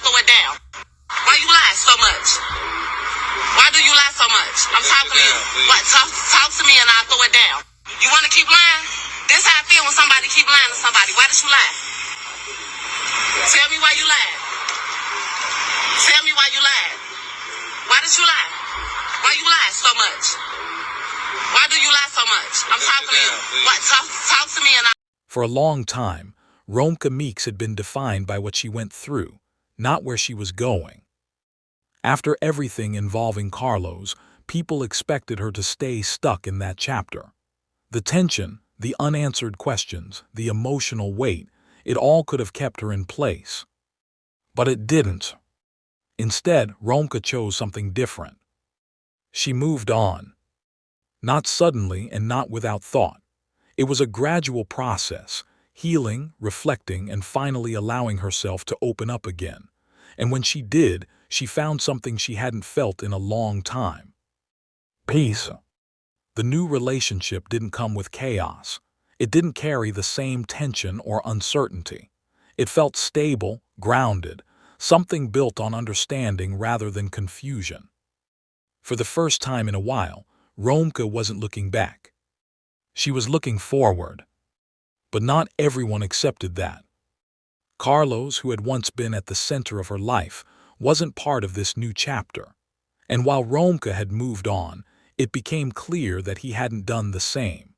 throw it down. Why you lie so much? Why do you lie so much? I'm talking to you. What? Talk to me and I'll throw it down. You want to keep lying? This how I feel when somebody keep lying to somebody. Why did you lie? Tell me why you lied. Tell me why you lied. Why did you lie? Why you lie so much? Why do you lie so much? I'm talking to you. What? Talk to me and For a long time, Romeca Meeks had been defined by what she went through, not where she was going. After everything involving Carlos, people expected her to stay stuck in that chapter. The tension, the unanswered questions, the emotional weight, it all could have kept her in place. But it didn't. Instead, Romeca chose something different. She moved on. Not suddenly and not without thought. It was a gradual process, healing, reflecting, and finally allowing herself to open up again. And when she did, she found something she hadn't felt in a long time. Peace. The new relationship didn't come with chaos. It didn't carry the same tension or uncertainty. It felt stable, grounded, something built on understanding rather than confusion. For the first time in a while, Romeca wasn't looking back. She was looking forward. But not everyone accepted that. Carlos, who had once been at the center of her life, wasn't part of this new chapter. And while Romeca had moved on, it became clear that he hadn't done the same.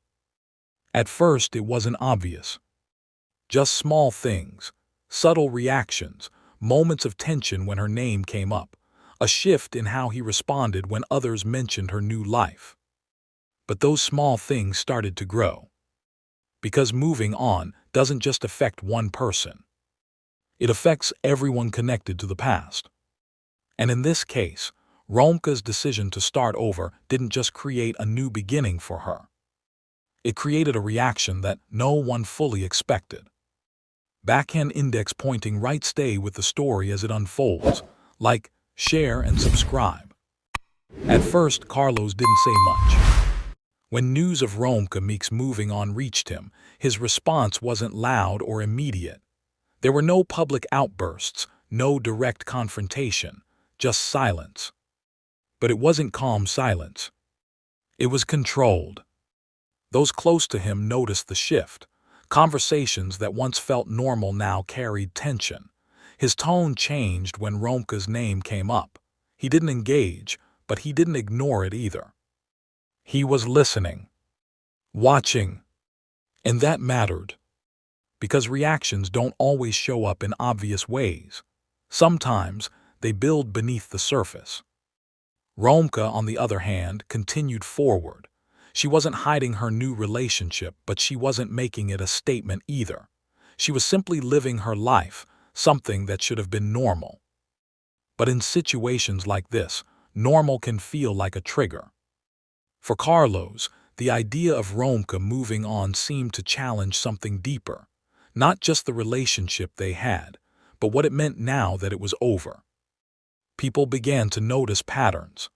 At first, it wasn't obvious. Just small things, subtle reactions, moments of tension when her name came up, a shift in how he responded when others mentioned her new life. But those small things started to grow. Because moving on doesn't just affect one person. It affects everyone connected to the past. And in this case, Romeca's decision to start over didn't just create a new beginning for her. It created a reaction that no one fully expected. Backhand index pointing right. Stay with the story as it unfolds. Like, share, and subscribe. At first, Carlos didn't say much. When news of Romeca Meeks moving on reached him, his response wasn't loud or immediate. There were no public outbursts, no direct confrontation, just silence. But it wasn't calm silence. It was controlled. Those close to him noticed the shift. Conversations that once felt normal now carried tension. His tone changed when Romeca's name came up. He didn't engage, but he didn't ignore it either. He was listening, watching, and that mattered. Because reactions don't always show up in obvious ways. Sometimes they build beneath the surface. Romeca, on the other hand, continued forward. She wasn't hiding her new relationship, but she wasn't making it a statement either. She was simply living her life, something that should have been normal. But in situations like this, normal can feel like a trigger. For Carlos, the idea of Romeca moving on seemed to challenge something deeper. Not just the relationship they had, but what it meant now that it was over. People began to notice patterns.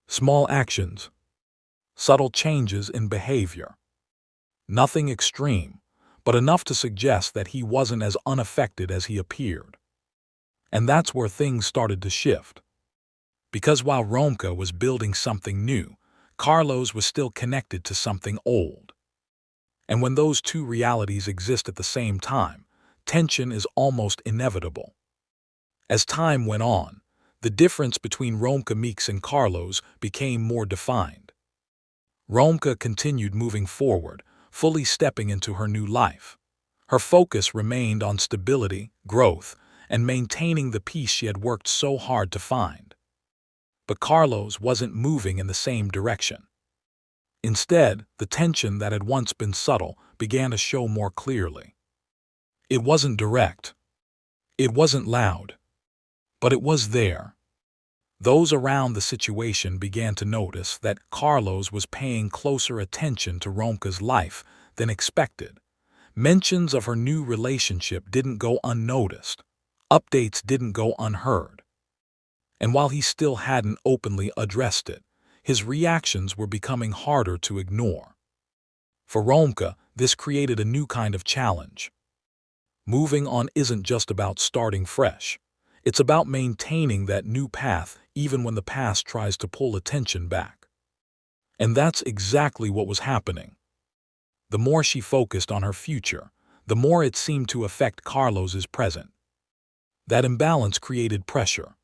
Small actions. Subtle changes in behavior. Nothing extreme, but enough to suggest that he wasn't as unaffected as he appeared. And that's where things started to shift. Because while Romeca was building something new, Carlos was still connected to something old. And when those two realities exist at the same time, tension is almost inevitable. As time went on, the difference between Romeca Meeks and Carlos became more defined. Romeca continued moving forward, fully stepping into her new life. Her focus remained on stability, growth, and maintaining the peace she had worked so hard to find. But Carlos wasn't moving in the same direction. Instead, the tension that had once been subtle began to show more clearly. It wasn't direct. It wasn't loud. But it was there. Those around the situation began to notice that Carlos was paying closer attention to Romeca's life than expected. Mentions of her new relationship didn't go unnoticed. Updates didn't go unheard. And while he still hadn't openly addressed it, his reactions were becoming harder to ignore. For Romeca, this created a new kind of challenge. Moving on isn't just about starting fresh. It's about maintaining that new path even when the past tries to pull attention back. And that's exactly what was happening. The more she focused on her future, the more it seemed to affect Carlos's present. That imbalance created pressure.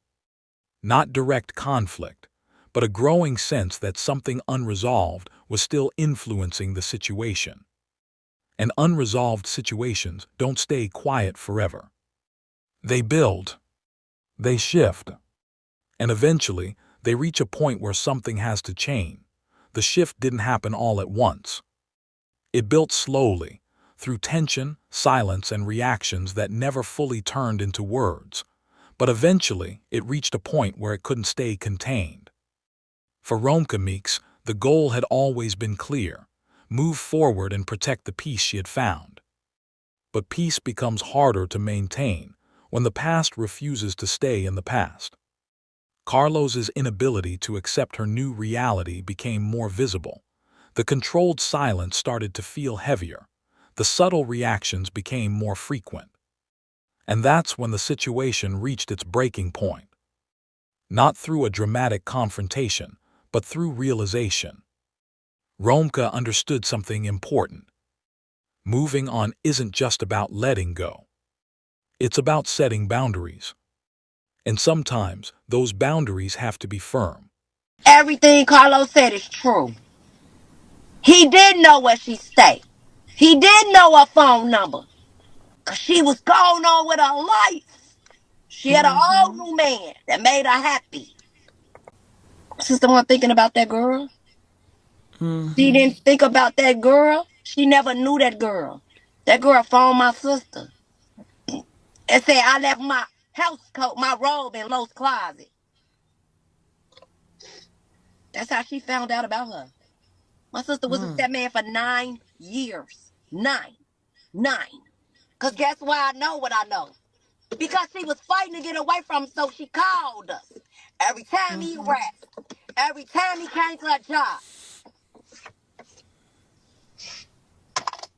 Not direct conflict, but a growing sense that something unresolved was still influencing the situation. And unresolved situations don't stay quiet forever. They build, they shift, and eventually they reach a point where something has to change. The shift didn't happen all at once. It built slowly, through tension, silence, and reactions that never fully turned into words. But eventually, it reached a point where it couldn't stay contained. For Romeca Meeks, the goal had always been clear: move forward and protect the peace she had found. But peace becomes harder to maintain when the past refuses to stay in the past. Carlos's inability to accept her new reality became more visible. The controlled silence started to feel heavier. The subtle reactions became more frequent. And that's when the situation reached its breaking point. Not through a dramatic confrontation, but through realization. Romeca understood something important. Moving on isn't just about letting go. It's about setting boundaries. And sometimes those boundaries have to be firm. Everything Carlos said is true. He did know where she stayed. He did know her phone number. Cause she was going on with her life. She had a whole new man that made her happy. Sister wasn't thinking about that girl. She didn't think about that girl. She never knew that girl. That girl phoned my sister and said I left my house coat, my robe in Lowe's closet. That's how she found out about her. My sister was with that man for 9 years. Nine. Cause guess why I know what I know? Because she was fighting to get away from him, so she called us. Every time he rapped, every time he came to her job,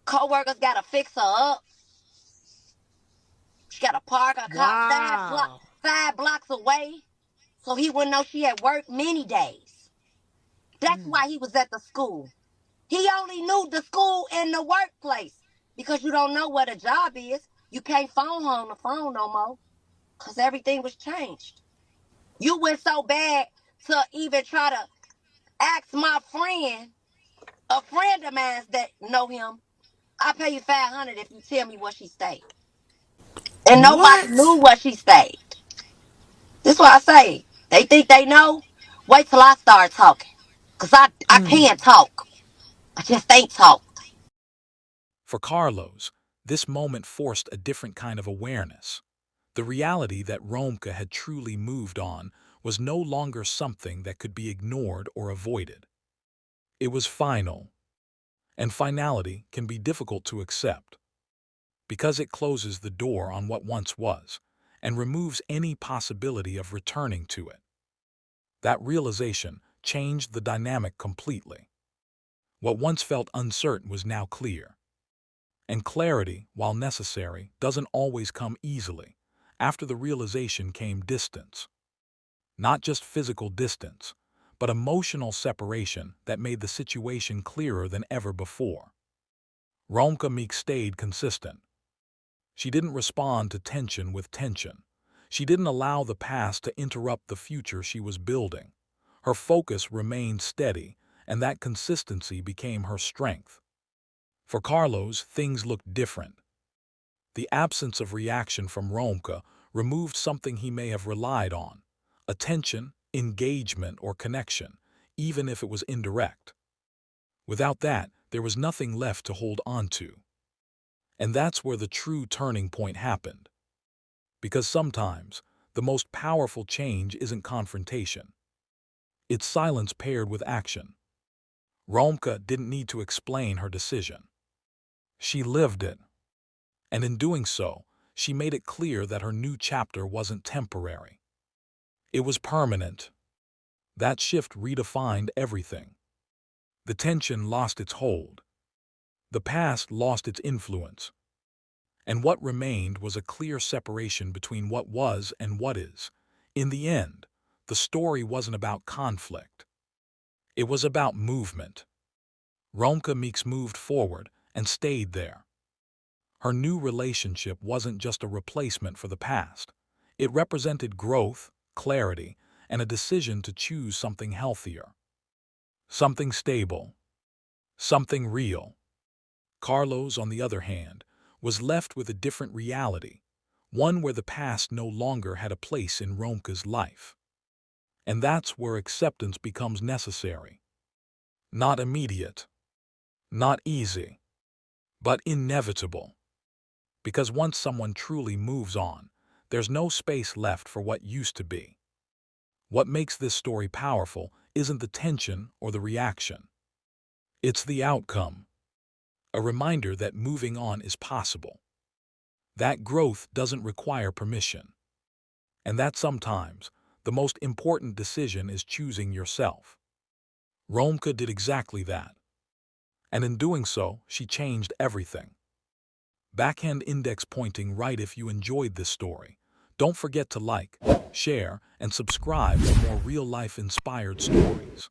co-workers gotta fix her up. She gotta park her car Wow. 5 blocks away, so he wouldn't know she had worked many days. That's why he was at the school. He only knew the school and the workplace. Because you don't know what a job is. You can't phone her on the phone no more. Because everything was changed. You went so bad to even try to ask my friend, a friend of mine that know him, I'll pay you $500 if you tell me where she stayed. And nobody knew What? where she stayed. This is why I say, they think they know. Wait till I start talking. Because I can't talk. I just ain't talked. For Carlos, this moment forced a different kind of awareness. The reality that Romeca had truly moved on was no longer something that could be ignored or avoided. It was final, and finality can be difficult to accept because it closes the door on what once was and removes any possibility of returning to it. That realization changed the dynamic completely. What once felt uncertain was now clear. And clarity, while necessary, doesn't always come easily. After the realization came distance. Not just physical distance, but emotional separation that made the situation clearer than ever before. Romeca Meeks stayed consistent. She didn't respond to tension with tension. She didn't allow the past to interrupt the future she was building. Her focus remained steady, and that consistency became her strength. For Carlos, things looked different. The absence of reaction from Romeca removed something he may have relied on: attention, engagement, or connection, even if it was indirect. Without that, there was nothing left to hold on to. And that's where the true turning point happened. Because sometimes, the most powerful change isn't confrontation. It's silence paired with action. Romeca didn't need to explain her decision. She lived it. And in doing so, she made it clear that her new chapter wasn't temporary. It was permanent. That shift redefined everything. The tension lost its hold. The past lost its influence. And what remained was a clear separation between what was and what is. In the end, the story wasn't about conflict. It was about movement. Romeca Meeks moved forward and stayed there. Her new relationship wasn't just a replacement for the past. It represented growth, clarity, and a decision to choose something healthier. Something stable. Something real. Carlos, on the other hand, was left with a different reality, one where the past no longer had a place in Romeca's life. And that's where acceptance becomes necessary. Not immediate, not easy, but inevitable. Because once someone truly moves on, there's no space left for what used to be. What makes this story powerful isn't the tension or the reaction. It's the outcome. A reminder that moving on is possible. That growth doesn't require permission. And that sometimes, the most important decision is choosing yourself. Romeca did exactly that. And in doing so, she changed everything. Backhand index pointing right if you enjoyed this story. Don't forget to like, share, and subscribe for more real-life inspired stories.